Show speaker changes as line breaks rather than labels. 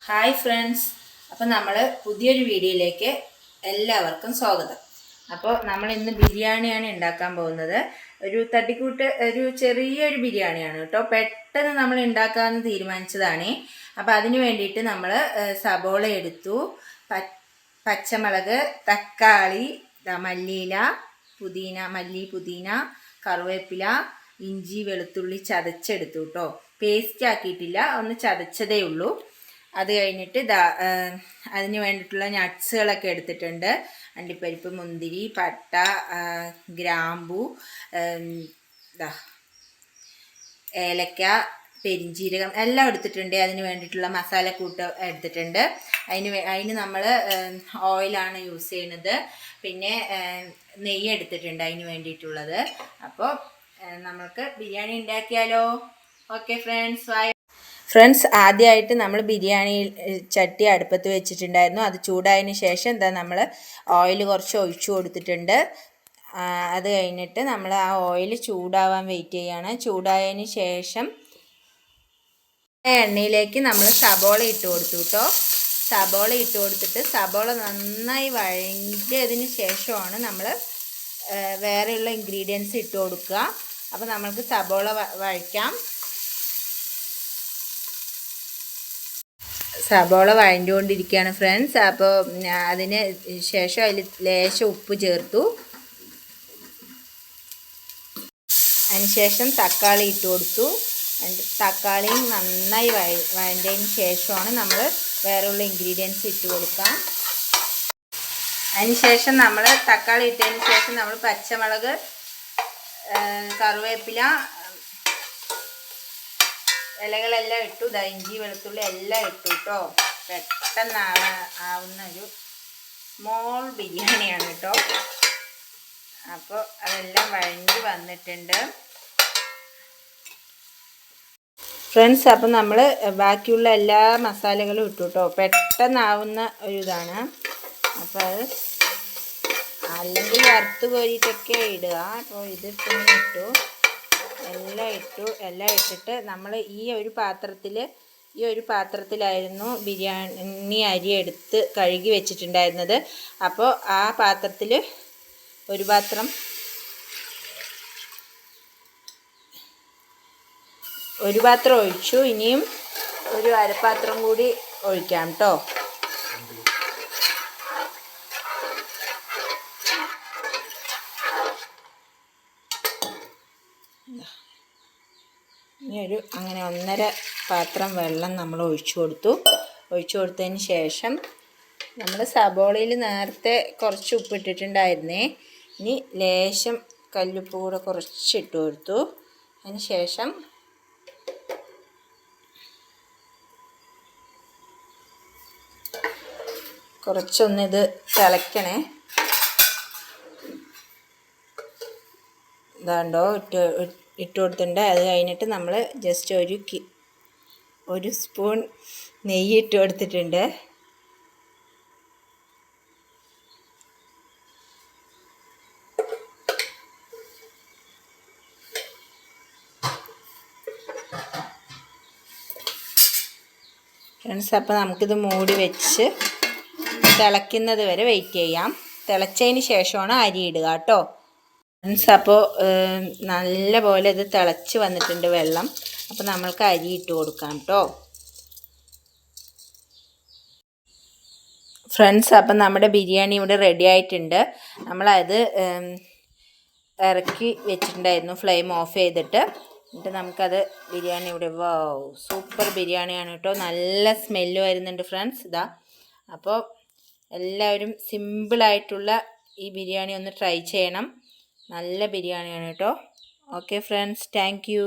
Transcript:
Hi friends, അപ്പോൾ നമ്മൾ പുതിയൊരു വീഡിയോയിലേക്ക് എല്ലാവർക്കും സ്വാഗതം. അപ്പോൾ നമ്മൾ ഇന്ന് ബിരിയാണിയാണ് ഉണ്ടാക്കാൻ പോകുന്നത്. ഒരു തട്ടിക്കൂട്ട് ചെറിയൊരു ബിരിയാണിയാണ് കേട്ടോ. പെട്ടെന്ന് നമ്മൾ ഉണ്ടാക്കാമെന്ന് തീരുമാനിച്ചതാണ്. അപ്പോൾ അതിന് വേണ്ടിയിട്ട് നമ്മൾ സബോള എടുത്തു, പച്ചമുളക്, തക്കാളി, മല്ലിയില, പുതിന, കറിവേപ്പില, ഇഞ്ചി, വെളുത്തുള്ളി ചതച്ചെടുത്തു കേട്ടോ. പേസ്റ്റ് ആക്കിയിട്ടില്ല, ഒന്ന് ചതച്ചതേ ഉള്ളൂ. അത് കഴിഞ്ഞിട്ട് അതിന് വേണ്ടിയിട്ടുള്ള നട്ട്സുകളൊക്കെ എടുത്തിട്ടുണ്ട്. അണ്ടിപ്പരിപ്പ്, മുന്തിരി, പട്ട, ഗ്രാമ്പൂ, ഏലക്ക, പെരിഞ്ജീരകം എല്ലാം എടുത്തിട്ടുണ്ട്. അതിന് വേണ്ടിയിട്ടുള്ള മസാലക്കൂട്ട് എടുത്തിട്ടുണ്ട്. അതിന് നമ്മൾ ഓയിലാണ് യൂസ് ചെയ്യുന്നത്. പിന്നെ നെയ്യ് എടുത്തിട്ടുണ്ട് അതിന് വേണ്ടിയിട്ടുള്ളത്. അപ്പോൾ നമുക്ക് ബിരിയാണി ഉണ്ടാക്കിയാലോ? ഓക്കെ ഫ്രണ്ട്സ്, ആദ്യമായിട്ട് നമ്മൾ ബിരിയാണി ചട്ടി അടുപ്പത്ത് വെച്ചിട്ടുണ്ടായിരുന്നു. അത് ചൂടായതിന് ശേഷം നമ്മൾ ഓയിൽ കുറച്ച് ഒഴിച്ചു കൊടുത്തിട്ടുണ്ട്. അത് കഴിഞ്ഞിട്ട് നമ്മൾ ആ ഓയിൽ ചൂടാവാൻ വെയിറ്റ് ചെയ്യാണ്. ചൂടായതിന് ശേഷം എണ്ണയിലേക്ക് നമ്മൾ സബോള ഇട്ട് കൊടുത്തു കേട്ടോ. സബോള ഇട്ട് കൊടുത്തിട്ട് സബോള നന്നായി വഴങ്ങിയതിന് ശേഷമാണ് നമ്മൾ വേറെയുള്ള ഇൻഗ്രീഡിയൻസ് ഇട്ട് കൊടുക്കുക. അപ്പോൾ നമ്മൾക്ക് സബോള വഴയ്ക്കാം. സബോള വഴണ്ടുകൊണ്ടിരിക്കുകയാണ് ഫ്രണ്ട്സ്. അപ്പോൾ അതിന് ശേഷം അതിൽ ലേശം ഉപ്പ് ചേർത്തു. അതിനുശേഷം തക്കാളി ഇട്ട് കൊടുത്തു. തക്കാളിയും നന്നായി വഴണ്ടതിന് ശേഷമാണ് നമ്മൾ വേറെയുള്ള ഇൻഗ്രീഡിയൻസ് ഇട്ട് കൊടുക്കാം. അതിനുശേഷം നമ്മൾ തക്കാളി ഇട്ടതിന് ശേഷം നമ്മൾ പച്ചമുളക്, കറിവേപ്പില, ഇലകളെല്ലാം ഇട്ടു. ഇഞ്ചി, വെളുത്തുള്ളി എല്ലാം ഇട്ടു കേട്ടോ. പെട്ടെന്ന് ആവുന്ന ഒരു സ്മോൾ ബിരിയാണിയാണ് കേട്ടോ. അപ്പോൾ അതെല്ലാം വഴഞ്ഞ് വന്നിട്ടുണ്ട് ഫ്രണ്ട്സ്. അപ്പം നമ്മൾ ബാക്കിയുള്ള എല്ലാ മസാലകളും ഇട്ടു കേട്ടോ. പെട്ടെന്നാവുന്ന ഒരു ഇതാണ്. അപ്പോൾ അത് അല്ലെങ്കിൽ വറുത്ത് കോരിയിട്ടൊക്കെ ഇടുക. അപ്പോൾ ഇതിങ്ങനെ ഇട്ടു, എല്ലാം ഇട്ടിട്ട് നമ്മൾ ഈ ഒരു പാത്രത്തിലായിരുന്നു ബിരിയാണി അരി എടുത്ത് കഴുകി വെച്ചിട്ടുണ്ടായിരുന്നത്. അപ്പോൾ ആ പാത്രത്തിൽ ഒരു പാത്രം ഒഴിച്ചു. ഇനിയും ഒരു അരപ്പാത്രം കൂടി ഒഴിക്കാം കേട്ടോ. ഇനി അങ്ങനെ 1.5 പാത്രം വെള്ളം നമ്മൾ ഒഴിച്ചു കൊടുത്തതിന് ശേഷം നമ്മൾ സബോളയിൽ നേരത്തെ കുറച്ച് ഉപ്പിട്ടിട്ടുണ്ടായിരുന്നേ. ഇനി ലേശം കല്ലുപ്പ് കൂടെ കുറച്ചിട്ട് കൊടുത്തു. അതിന് ശേഷം കുറച്ചൊന്നിത് തിളയ്ക്കണേ. ഇതാണ്ടോ ഇട്ട് കൊടുത്തിട്ടുണ്ട്. അത് കഴിഞ്ഞിട്ട് നമ്മൾ ജസ്റ്റ് ഒരു സ്പൂൺ നെയ്യ് ഇട്ട് കൊടുത്തിട്ടുണ്ട്. ഫ്രണ്ട്സ്, അപ്പോൾ നമുക്കിത് മൂടി വെച്ച് തിളയ്ക്കുന്നത് വരെ വെയിറ്റ് ചെയ്യാം. തിളച്ചതിന് ശേഷമാണ് അരി ഇടുക കേട്ടോ. ഫ്രണ്ട്സ്, അപ്പോൾ നല്ല പോലെ ഇത് തിളച്ച് വന്നിട്ടുണ്ട് വെള്ളം. അപ്പോൾ നമ്മൾക്ക് അരി ഇട്ട് കൊടുക്കാം കേട്ടോ. ഫ്രണ്ട്സ്, അപ്പം നമ്മുടെ ബിരിയാണി ഇവിടെ റെഡി ആയിട്ടുണ്ട്. നമ്മളത് ഇറക്കി വെച്ചിട്ടുണ്ടായിരുന്നു ഫ്ലെയിം ഓഫ് ചെയ്തിട്ട്. എന്നിട്ട് നമുക്കത് ബിരിയാണി ഇവിടെ സൂപ്പർ ബിരിയാണിയാണ് കേട്ടോ. നല്ല സ്മെല്ല് വരുന്നുണ്ട് ഫ്രണ്ട്സ്. അപ്പോൾ എല്ലാവരും സിമ്പിളായിട്ടുള്ള ഈ ബിരിയാണി ഒന്ന് ട്രൈ ചെയ്യണം. നല്ല ബിരിയാണിയാണ് കേട്ടോ. Okay friends, thank you.